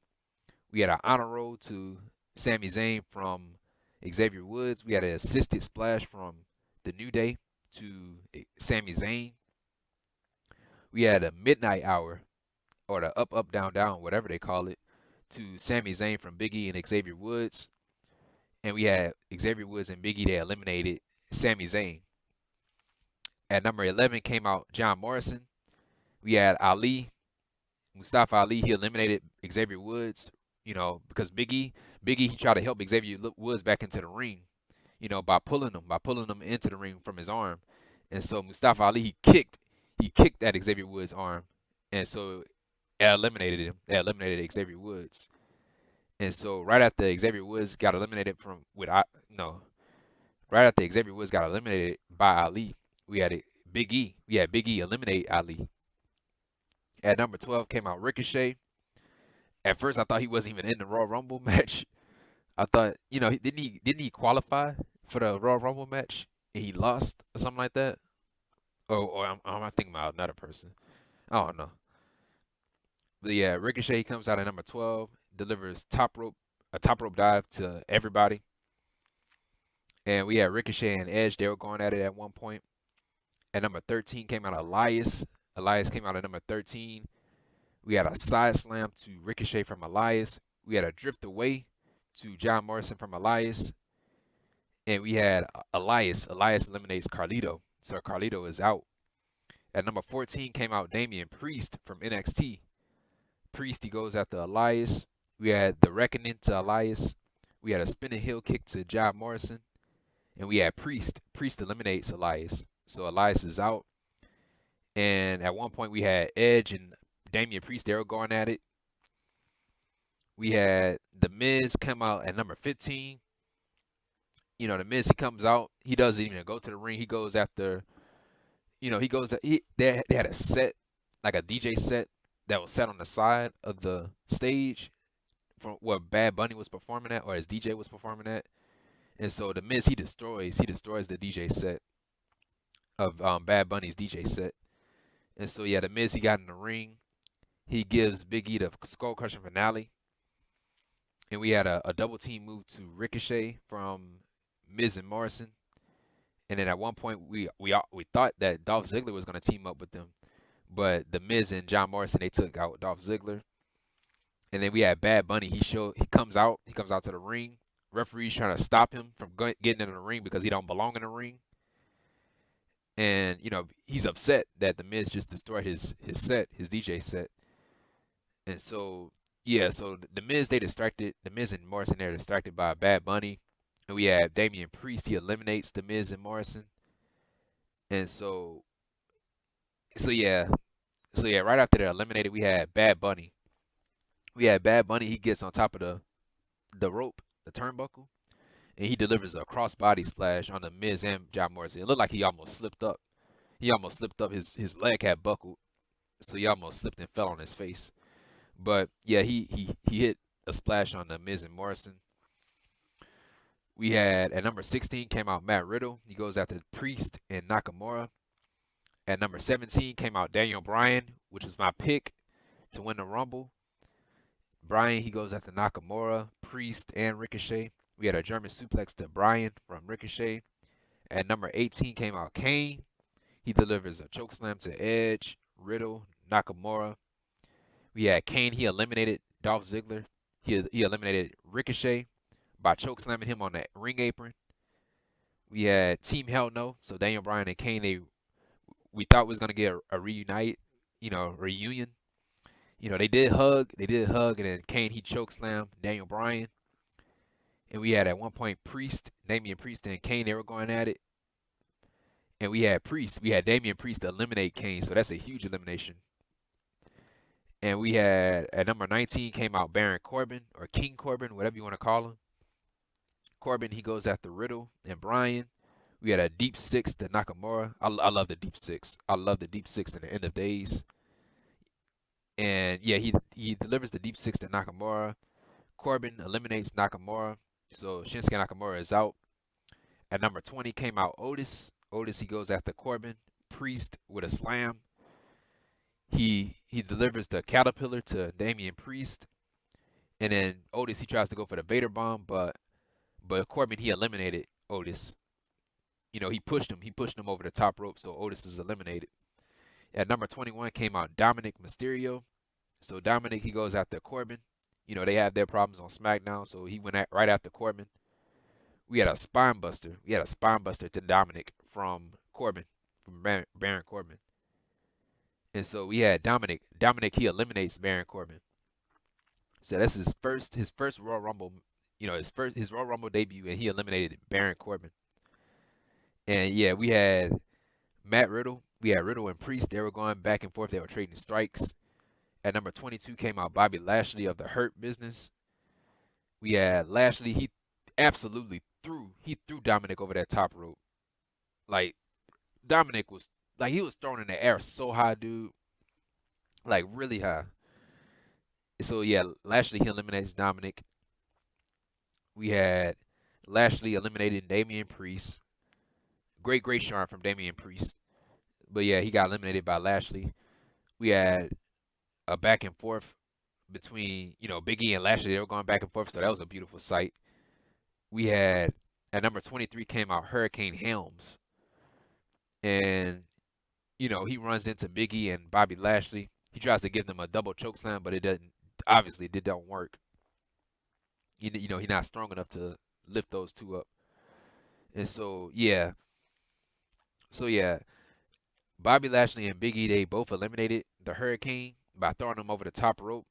We had an honor roll to Sami Zayn from Xavier Woods. We had an assisted splash from the New Day to Sami Zayn. We had a midnight hour, or the up, up, down, down, whatever they call it, to Sami Zayn from Big E and Xavier Woods. And we had Xavier Woods and Big E, they eliminated Sami Zayn. At number 11 came out John Morrison. We had Ali, Mustafa Ali, he eliminated Xavier Woods, because Big E, he tried to help Xavier Woods back into the ring, by pulling him into the ring from his arm. And so Mustafa Ali, he kicked at Xavier Woods' arm. And so it eliminated him. It eliminated Xavier Woods. And so right after Xavier Woods got eliminated right after Xavier Woods got eliminated by Ali, we had Big E. We had Big E eliminate Ali. At number 12 came out Ricochet. At first, I thought he wasn't even in the Royal Rumble match. I thought, didn't he qualify for the Royal Rumble match and he lost or something like that? Or I'm thinking about another person. I don't know. But yeah, Ricochet comes out at number 12, delivers a top rope dive to everybody. And we had Ricochet and Edge. They were going at it at one point. At number 13 came out Elias. Elias came out at number 13. We had a side slam to Ricochet from Elias. We had a drift away to John Morrison from Elias. And we had Elias. Elias eliminates Carlito. So Carlito is out. At number 14 came out Damian Priest from NXT. Priest, he goes after Elias. We had the Reckoning to Elias. We had a spinning heel kick to John Morrison. And we had Priest. Priest eliminates Elias. So Elias is out. And at one point we had Edge and Damian Priest, they were going at it. We had The Miz come out at number 15. The Miz, he comes out. He doesn't even go to the ring. He goes after, they had a set, like a DJ set that was set on the side of the stage from where Bad Bunny was performing at, or his DJ was performing at. And so The Miz, he destroys the DJ set of Bad Bunny's DJ set. And so yeah, The Miz, he got in the ring. He gives Big E the skull crushing finale. And we had a double team move to Ricochet from Miz and Morrison. And then at one point we thought that Dolph Ziggler was going to team up with them. But The Miz and John Morrison, they took out Dolph Ziggler. And then we had Bad Bunny. He comes out to the ring. Referee's trying to stop him from getting into the ring because he don't belong in the ring. And, he's upset that The Miz just destroyed his DJ set. And so, yeah, so The Miz, The Miz and Morrison, they're distracted by Bad Bunny. And we have Damian Priest, he eliminates The Miz and Morrison. And so yeah, right after they're eliminated, we had Bad Bunny. He gets on top of the rope, the turnbuckle, and he delivers a crossbody splash on The Miz and John Morrison. It looked like he almost slipped up. His leg had buckled, so he almost slipped and fell on his face. But yeah, he hit a splash on The Miz and Morrison. We had at number 16 came out Matt Riddle. He goes after Priest and Nakamura. At number 17 came out Daniel Bryan, which was my pick to win the Rumble. Bryan, he goes after Nakamura, Priest, and Ricochet. We had a German suplex to Bryan from Ricochet. At number 18 came out Kane. He delivers a chokeslam to Edge, Riddle, Nakamura. We had Kane, he eliminated Dolph Ziggler. He eliminated Ricochet by chokeslamming him on the ring apron. We had Team Hell No. So Daniel Bryan and Kane, we thought was going to get a reunion. They did hug. They did hug, and then Kane he chokeslammed Daniel Bryan. And we had at one point Damian Priest and Kane, they were going at it. And we had Damian Priest eliminate Kane, so that's a huge elimination. And we had at number 19 came out Baron Corbin or King Corbin, whatever you want to call him. Corbin, he goes after Riddle and Bryan. We had a deep six to Nakamura. I love the deep six. I love the deep six in the end of days. And yeah, he delivers the deep six to Nakamura. Corbin eliminates Nakamura. So Shinsuke Nakamura is out. At number 20 came out Otis. Otis, he goes after Corbin. Priest with a slam. He delivers the caterpillar to Damian Priest. And then Otis, he tries to go for the Vader bomb, but Corbin, he eliminated Otis. He pushed him over the top rope, so Otis is eliminated. At number 21 came out Dominic Mysterio. So Dominic, he goes after Corbin. They had their problems on Smackdown, so he went right after Corbin. We had a spine buster. We had a spine buster to Dominic from Corbin, from Baron Corbin. And so we had Dominic. Dominic, he eliminates Baron Corbin. So that's his first Royal Rumble, his Royal Rumble debut, and he eliminated Baron Corbin. And yeah, we had Riddle. We had Riddle and Priest. They were going back and forth. They were trading strikes. At number 22 came out Bobby Lashley of the Hurt Business. We had Lashley. He absolutely threw Dominic over that top rope. Like, Dominic was, like, he was thrown in the air so high, dude. Like, really high. So, yeah, Lashley, he eliminates Dominic. We had Lashley eliminating Damian Priest. Great shot from Damian Priest. But, yeah, he got eliminated by Lashley. We had a back and forth between, Big E and Lashley. They were going back and forth, so that was a beautiful sight. We had, at number 23 came out Hurricane Helms. And, he runs into Big E and Bobby Lashley. He tries to give them a double chokeslam, but it don't work. He's not strong enough to lift those two up. And so, yeah. Bobby Lashley and Big E, they both eliminated the Hurricane by throwing them over the top rope.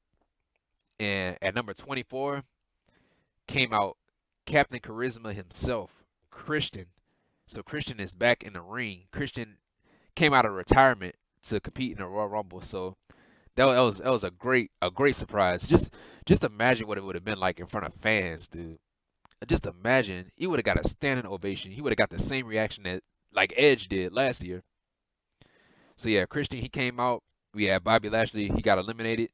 And at number 24 came out Captain Charisma himself, Christian. So Christian is back in the ring. Christian came out of retirement to compete in the Royal Rumble. So that was a great surprise. Just imagine what it would have been like in front of fans, dude. Just imagine, he would have got a standing ovation. He would have got the same reaction that like Edge did last year. So yeah, Christian, he came out. We had Bobby Lashley, he got eliminated.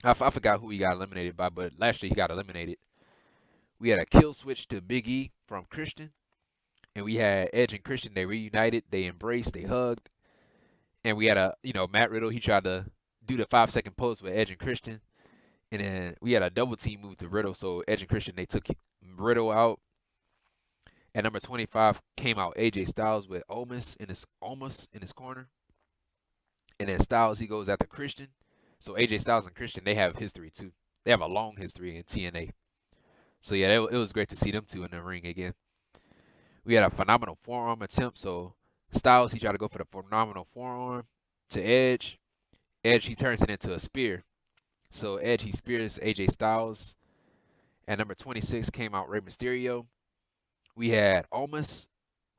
I forgot who he got eliminated by, but Lashley, he got eliminated. We had a kill switch to Big E from Christian. And we had Edge and Christian, they reunited, they embraced, they hugged. And we had Matt Riddle, he tried to do the 5-second pose with Edge and Christian. And then we had a double team move to Riddle, so Edge and Christian, they took Riddle out. At number 25 came out AJ Styles with Owens in his corner. And then Styles, he goes after Christian. So AJ Styles and Christian, they have history too. They have a long history in TNA. So yeah, it was great to see them two in the ring again. We had a phenomenal forearm attempt. So Styles, he tried to go for the phenomenal forearm to Edge. Edge, he turns it into a spear. So Edge, he spears AJ Styles. At number 26 came out Rey Mysterio. We had Owens,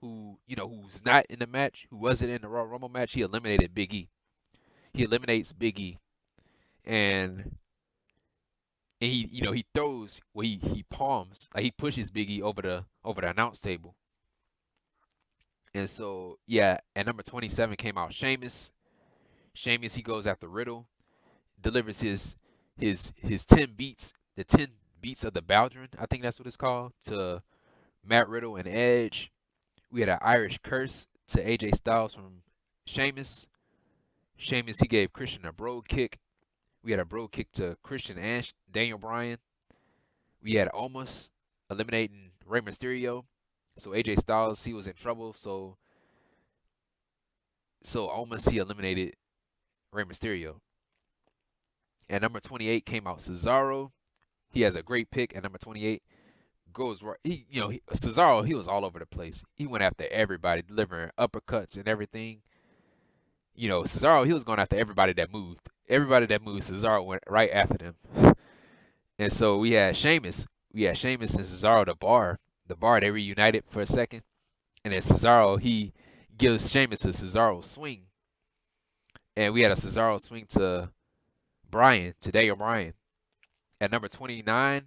who's not in the match, who wasn't in the Royal Rumble match. He eliminated Big E. He eliminates Big E. And he throws, he palms, like he pushes Big E over the announce table. And so, yeah, at number 27 came out Sheamus. Sheamus, he goes after Riddle, delivers his 10 beats, the 10 beats of the Baldwin, I think that's what it's called, to Matt Riddle and Edge. We had an Irish curse to AJ Styles from Sheamus. Sheamus, he gave Christian a brogue kick. We had a brogue kick to Christian and Daniel Bryan. We had Omos eliminating Rey Mysterio. So AJ Styles, he was in trouble. So Omos, he eliminated Rey Mysterio. At number 28 came out Cesaro. He has a great pick at number 28. Goes right. Cesaro, he was all over the place. He went after everybody, delivering uppercuts and everything. Cesaro, he was going after everybody that moved. everybody that moved Cesaro went right after them. And so we had Sheamus. We had Sheamus and Cesaro, the bar. The bar, they reunited for a second. And then Cesaro, he gives Sheamus a Cesaro swing. And we had a Cesaro swing to Daniel Bryan. At number 29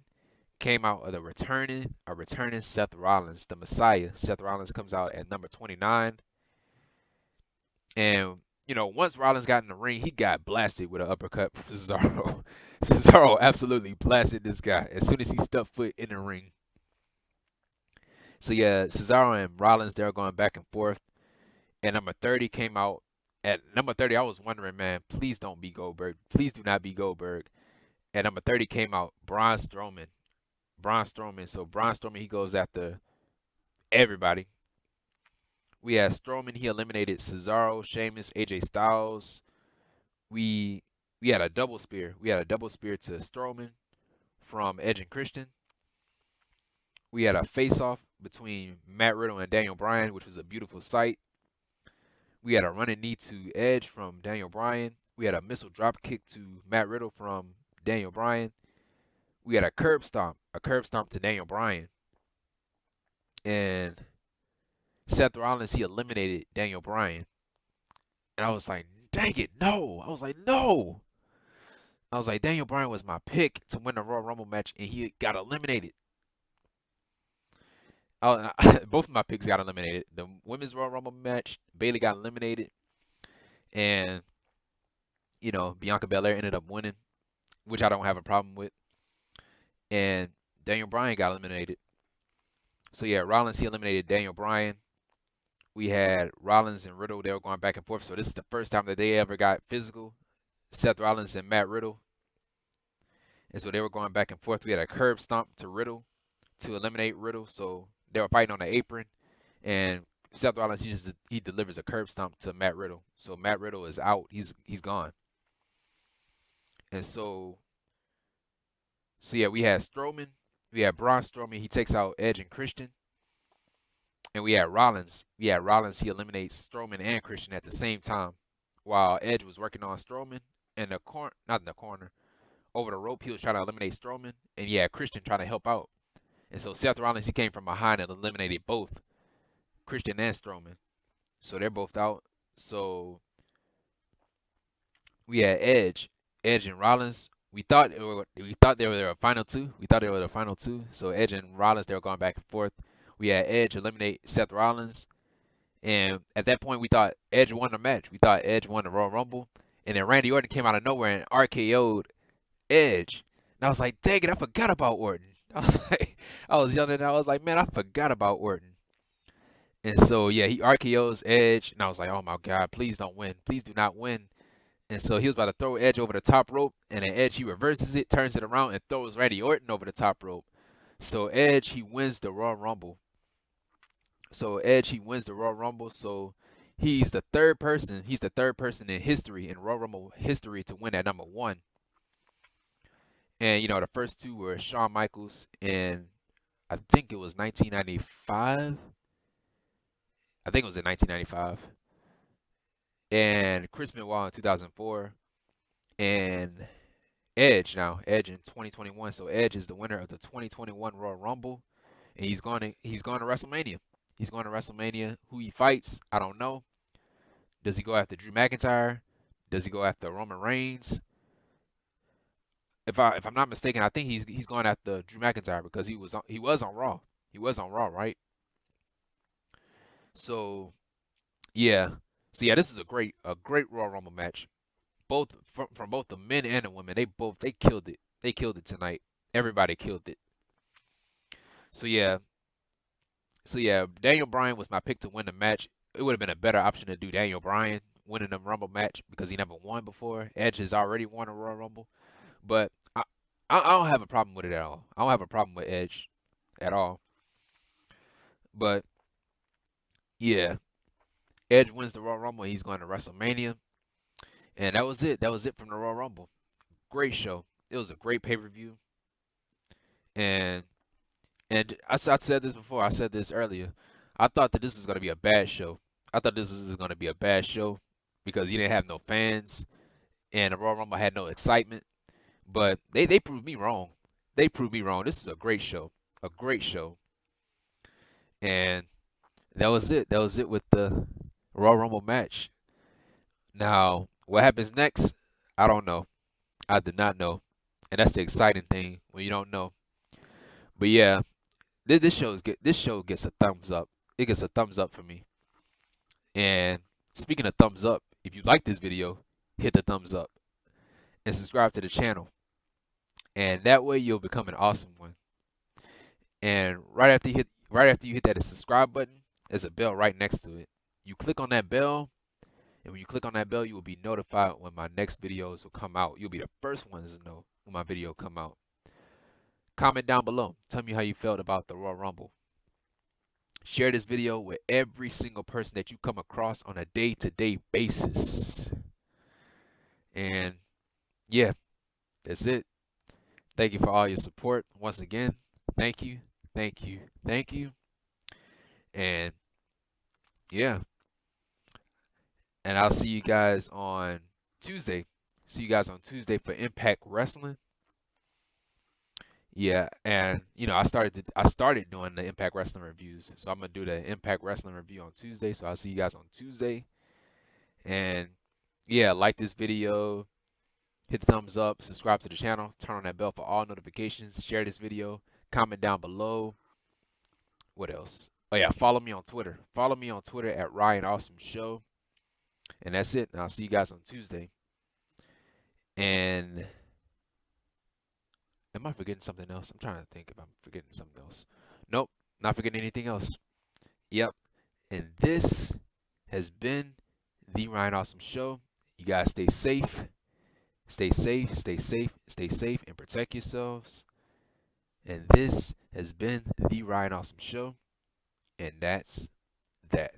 came out of a returning Seth Rollins, the Messiah. Seth Rollins comes out at number 29. And, once Rollins got in the ring, he got blasted with an uppercut from Cesaro. Cesaro absolutely blasted this guy as soon as he stepped foot in the ring. So, yeah, Cesaro and Rollins, they're going back and forth. And number 30 came out. At number 30, I was wondering, man, please don't be Goldberg. Please do not be Goldberg. At number 30 came out Braun Strowman. So Braun Strowman, he goes after everybody. We had Strowman. He eliminated Cesaro, Sheamus, AJ Styles. We had a double spear. We had a double spear to Strowman from Edge and Christian. We had a face-off between Matt Riddle and Daniel Bryan, which was a beautiful sight. We had a running knee to Edge from Daniel Bryan. We had a missile drop kick to Matt Riddle from Daniel Bryan. We had a curb stomp to Daniel Bryan. And Seth Rollins, he eliminated Daniel Bryan. And I was like, dang it, no. I was like, Daniel Bryan was my pick to win the Royal Rumble match, and he got eliminated. Both of my picks got eliminated. The Women's Royal Rumble match, Bayley got eliminated. And, Bianca Belair ended up winning, which I don't have a problem with. And Daniel Bryan got eliminated. So, yeah, Rollins, he eliminated Daniel Bryan. We had Rollins and Riddle. They were going back and forth. So, this is the first time that they ever got physical. Seth Rollins and Matt Riddle. And so, they were going back and forth. We had a curb stomp to Riddle to eliminate Riddle. So, they were fighting on the apron. And Seth Rollins, he delivers a curb stomp to Matt Riddle. So, Matt Riddle is out. He's gone. And so yeah, we had Strowman. We had Braun Strowman. He takes out Edge and Christian. And we had Rollins. He eliminates Strowman and Christian at the same time. While Edge was working on Strowman in the corner, not in the corner, over the rope, he was trying to eliminate Strowman. And he had Christian trying to help out. And so Seth Rollins, he came from behind and eliminated both Christian and Strowman. So they're both out. So we had Edge and Rollins. We thought they were the final two. So Edge and Rollins, they were going back and forth. We had Edge eliminate Seth Rollins. And at that point, we thought Edge won the match. We thought Edge won the Royal Rumble. And then Randy Orton came out of nowhere and RKO'd Edge. And I was like, dang it, I forgot about Orton. I was yelling and I was like, man, I forgot about Orton. And so, yeah, he RKO's Edge. And I was like, oh, my God, please don't win. Please do not win. And so he was about to throw Edge over the top rope. And then Edge, he reverses it, turns it around, and throws Randy Orton over the top rope. So Edge, he wins the Royal Rumble. So he's the third person. He's the third person in history, in Royal Rumble history, to win at number 1. And, the first two were Shawn Michaels in, I think it was 1995. I think it was in 1995. And Chris Benoit in 2004. And Edge in 2021. So Edge is the winner of the 2021 Royal Rumble. And he's going to WrestleMania. He's going to WrestleMania. Who he fights, I don't know. Does he go after Drew McIntyre? Does he go after Roman Reigns? If I'm not mistaken, I think he's going after Drew McIntyre because he was on Raw. He was on Raw, right? So yeah. This is a great Royal Rumble match. Both from both the men and the women. They killed it. They killed it tonight. Everybody killed it. So yeah, Daniel Bryan was my pick to win the match. It would have been a better option to do Daniel Bryan winning the Rumble match because he never won before. Edge has already won a Royal Rumble. But I don't have a problem with it at all. I don't have a problem with Edge at all. But yeah, Edge wins the Royal Rumble. He's going to WrestleMania. And that was it. That was it from the Royal Rumble. Great show. It was a great pay-per-view. And I said this before. I said this earlier. I thought that this was going to be a bad show. Because you didn't have no fans. and the Royal Rumble had no excitement. But they proved me wrong. They proved me wrong. This was a great show. A great show. And that was it. That was it with the Royal Rumble match. Now, what happens next? I don't know. I did not know. And that's the exciting thing when you don't know. But yeah, this show gets a thumbs up. It gets a thumbs up for me. And speaking of thumbs up, if you like this video, hit the thumbs up and subscribe to the channel. And that way you'll become an awesome one. And right after you hit that subscribe button, there's a bell right next to it. You click on that bell, and when you click on that bell, you will be notified when my next videos will come out. You'll be the first ones to know when my video come out. Comment down below. Tell me how you felt about the Royal Rumble. Share this video with every single person that you come across on a day-to-day basis. And yeah, that's it. Thank you for all your support. Once again, thank you, thank you, thank you. And yeah. And I'll see you guys on Tuesday. See you guys on Tuesday for Impact Wrestling. Yeah, and you know, I started doing the Impact Wrestling reviews. So I'm gonna do the Impact Wrestling review on Tuesday. So I'll see you guys on Tuesday. And yeah, like this video, hit the thumbs up, subscribe to the channel, turn on that bell for all notifications, share this video, comment down below. What else? Oh yeah, follow me on Twitter. Follow me on Twitter at Ryan Awesome Show. And that's it. And I'll see you guys on Tuesday. And am I forgetting something else? I'm trying to think if I'm forgetting something else. Nope, not forgetting anything else. Yep. And this has been the Ryan Awesome Show. You guys stay safe. Stay safe, stay safe, stay safe, and protect yourselves. And this has been the Ryan Awesome Show. And that's that.